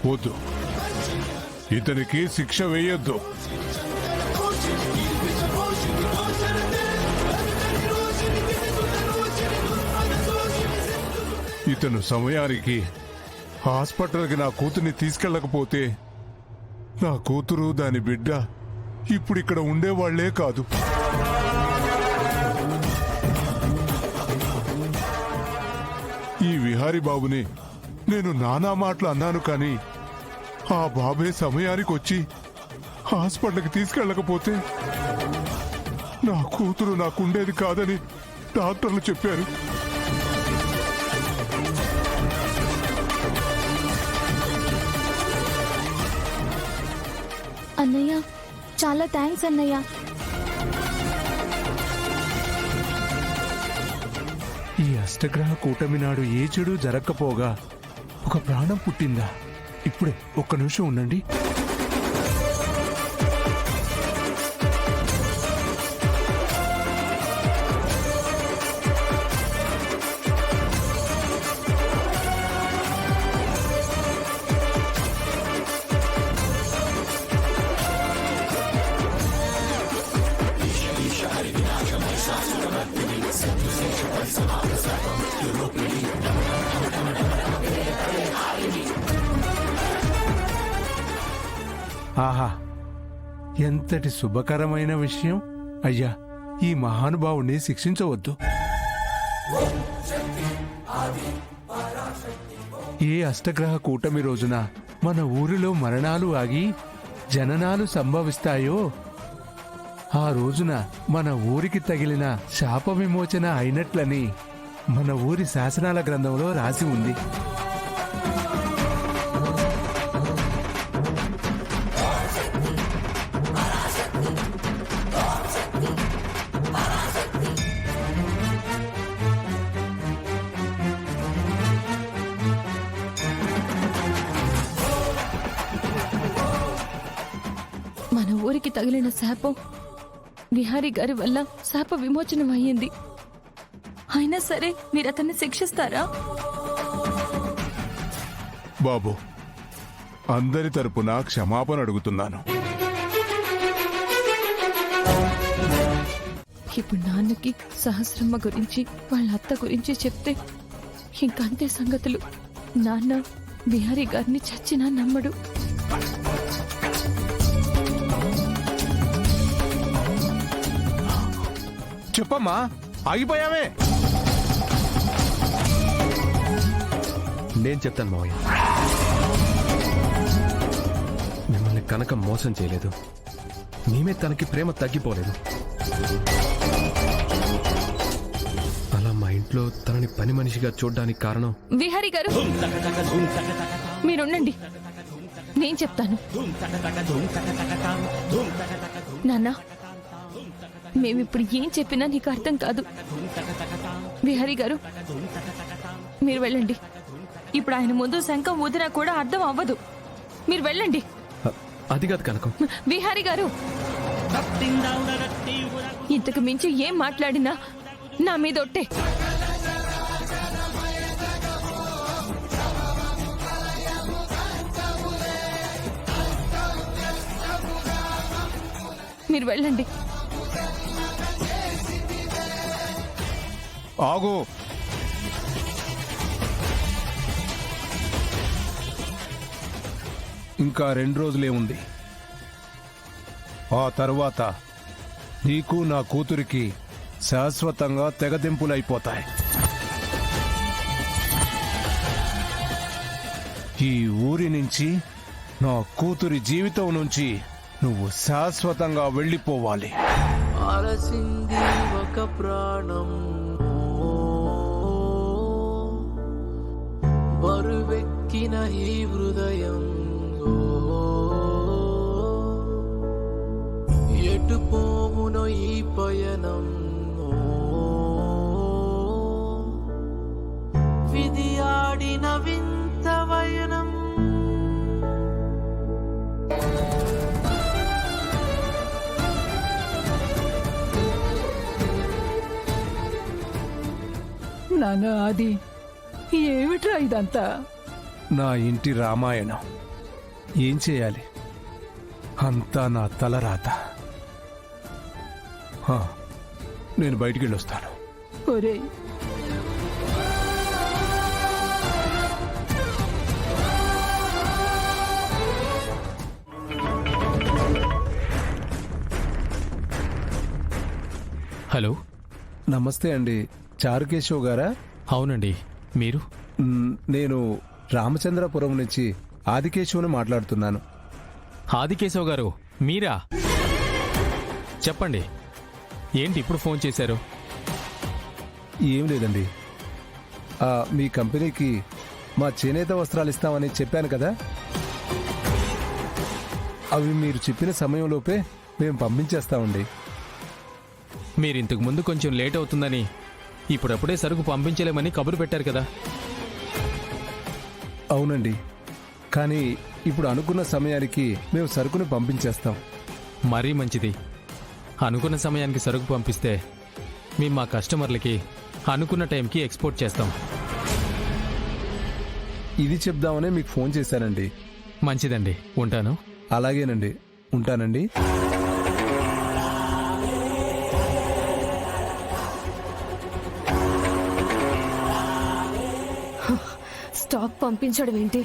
వద్దు, ఇతనికి శిక్ష వేయొద్దు. ఇతను సమయానికి హాస్పిటల్కి నా కూతుర్ని తీసుకెళ్ళకపోతే నా కూతురు దాని బిడ్డ ఇప్పుడు ఇక్కడ ఉండేవాళ్లే కాదు. ఈ విహారీ బాబుని నేను నానా మాటలు అన్నాను, కానీ ఆ బాబే సమయానికి వచ్చి హాస్పిటల్కి తీసుకెళ్ళకపోతే నా కూతురు నాకుండేది కాదని డాక్టర్లు చెప్పారు. అన్నయ్య, చాలా థ్యాంక్స్ అన్నయ్య. ఈ అష్టగ్రహ కూటమి నాడు ఏ చెడు జరగకపోగా ఒక ప్రాణం పుట్టిందా? ఇప్పుడే ఒక్క నిమిషం ఉండండి. ఆహా, ఎంతటి శుభకరమైన విషయం. అయ్యా, ఈ మహానుభావుణ్ణి శిక్షించవద్దు. ఏ అష్టగ్రహ కూటమి రోజున మన ఊరిలో మరణాలు ఆగి జననాలు సంభవిస్తాయో ఆ రోజున మన ఊరికి తగిలిన శాప విమోచన అయినట్లని మన ఊరి శాసనాల గ్రంథంలో రాసి ఉంది. మన ఊరికి తగిలిన శాపం విహారీ గారి వల్ల శాప విమోచనం అయ్యింది. అయినా సరే మీరు అతన్ని శిక్షిస్తారా? బాబు, అందరి తరపున క్షమాపణ అడుగుతున్నాను. ఇప్పుడు నాన్నకి సహస్రమ్మ గురించి వాళ్ళ అత్త గురించి చెప్తే ఇంకంతే సంగతులు. నాన్న విహారీ గారిని చచ్చినా నమ్మడు. చెప్పమ్మా, ఆగిపోయావే. నేను చెప్తాను మావయ్య. మిమ్మల్ని కనక మోసం చేయలేదు. మేమే తనకి ప్రేమ తగ్గిపోలేదు. అలా మా ఇంట్లో తనని పని మనిషిగా చూడ్డానికి కారణం విహారీ గారు, మీరుండండి, నేను చెప్తాను. నాన్న, మేమిప్పుడు ఏం చెప్పినా నీకు అర్థం కాదు. విహారీ గారు, మీరు వెళ్ళండి. ఇప్పుడు ఆయన ముందు శంఖం ఊదినా కూడా అర్థం అవ్వదు. మీరు వెళ్ళండి. అది కాదు కనకం. విహారీ గారు, ఇంతకు మించి ఏం మాట్లాడినా నా మీద ఒట్టే. మీరు వెళ్ళండి. ఆగు. ఇంకా 2 రోజులే ఉంది. ఆ తర్వాత నీకు నా కూతురికి శాశ్వతంగా తెగదెంపులైపోతాయి. ఈ ఊరి నుంచి, నా కూతురి జీవితం నుంచి నువ్వు శాశ్వతంగా వెళ్ళిపోవాలి. అలసింది ఒక ప్రాణం, బరువెక్కిన ఈ హృదయం, ఎటు పోవునో ఈ పయనం, విధి ఆడిన వింత వయనం. నాన్న, అది ఏమిట్రా ఇదంతా? నా ఇంటి రామాయణం. ఏం చేయాలి? అంతా నా తలరాత. హా, నేను బయటికి వెళ్ళొస్తాను. ఒరేయ్, హలో. నమస్తే అండి, చారుకేశవ్ గారా? అవునండి, మీరు? నేను రామచంద్రపురం నుంచి ఆదికేశవ్ని మాట్లాడుతున్నాను. ఆదికేశవ్ గారు మీరా? చెప్పండి, ఏంటి ఇప్పుడు ఫోన్ చేశారు? ఏం లేదండి, మీ కంపెనీకి మా చేనేత వస్త్రాలు ఇస్తామని చెప్పాను కదా, అవి మీరు చెప్పిన సమయంలోపే మేము పంపించేస్తామండి. మీరు ఇంతకు ముందు కొంచెం లేట్ అవుతుందని ఇప్పుడప్పుడే సరుకు పంపించలేమని కబురు పెట్టారు కదా. అవునండి, కానీ ఇప్పుడు అనుకున్న సమయానికి మేము సరుకుని పంపించేస్తాం. మరీ మంచిది. అనుకున్న సమయానికి సరుకు పంపిస్తే మేము మా కస్టమర్లకి అనుకున్న టైంకి ఎక్స్పోర్ట్ చేస్తాం. ఇది చెప్దామనే మీకు ఫోన్ చేశానండి. మంచిదండి, ఉంటాను. అలాగేనండి, ఉంటానండి. స్టాక్ పంపించడం ఏంటి?